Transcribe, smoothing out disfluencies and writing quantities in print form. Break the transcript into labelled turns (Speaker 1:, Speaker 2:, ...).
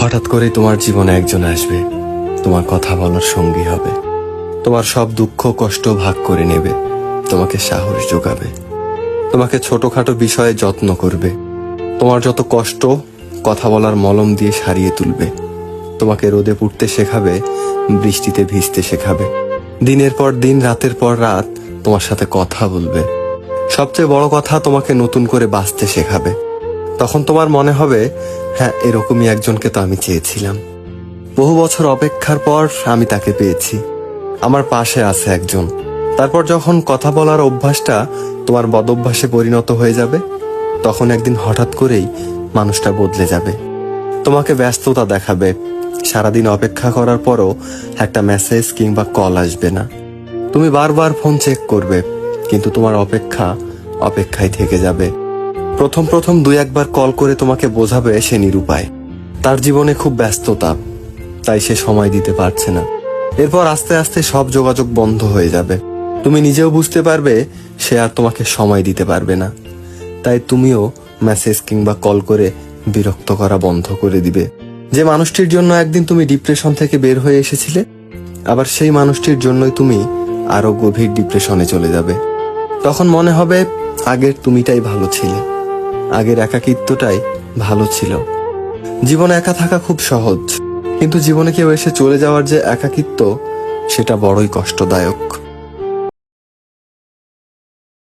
Speaker 1: হঠাৎ করে তোমার জীবনে একজন আসবে, তোমার কথা বলার সঙ্গী হবে, তোমার সব দুঃখ কষ্ট ভাগ করে নেবে, তোমাকে সাহস যোগাবে, তোমাকে ছোটখাটো বিষয়ে যত্ন করবে, তোমার যত কষ্ট কথা বলার মলম দিয়ে সারিয়ে তুলবে, তোমাকে রোদে পুড়তে শেখাবে, বৃষ্টিতে ভিজতে শেখাবে, দিনের পর দিন রাতের পর রাত তোমার সাথে কথা বলবে, সবচেয়ে বড় কথা তোমাকে নতুন করে বাঁচতে শেখাবে। তখন তোমার মনে হবে, হ্যাঁ, এরকমই একজনকে তো আমি চেয়েছিলাম। বহু বছর অপেক্ষার পর আমি তাকে পেয়েছি, আমার পাশে আছে একজন। তারপর যখন কথা বলার অভ্যাসটা তোমার বদঅভ্যাসে পরিণত হয়ে যাবে, তখন একদিন হঠাৎ করেই মানুষটা বদলে যাবে, তোমাকে ব্যস্ততা দেখাবে, সারাদিন অপেক্ষা করার পরও একটা মেসেজ কিংবা কল আসবে না। তুমি বারবার ফোন চেক করবে, কিন্তু তোমার অপেক্ষা অপেক্ষায় থেকে যাবে। প্রথম প্রথম দুই একবার কল করে তোমাকে বোঝাবে সে নিরুপায়, তার জীবনে খুব ব্যস্ততা, তাই সে সময় দিতে পারছে না। এরপর আস্তে আস্তে সব যোগাযোগ বন্ধ হয়ে যাবে, তুমি নিজেও বুঝতে পারবে সে আর তোমাকে সময় দিতে পারবে না। তাই তুমিও মেসেজ কিংবা কল করে বিরক্ত করা বন্ধ করে দিবে। যে মানুষটির জন্য একদিন তুমি ডিপ্রেশন থেকে বের হয়ে এসেছিলে, আবার সেই মানুষটির জন্যই তুমি আরো গভীর ডিপ্রেশনে চলে যাবে। তখন মনে হবে আগের তুমিটাই ভালো ছিলে, আগের একাকিত্বটাই ভালো ছিল। জীবনে একা থাকা খুব সহজ, কিন্তু জীবনে কেউ এসে চলে যাওয়ার যে একাকিত্ব, সেটা বড়ই কষ্টদায়ক।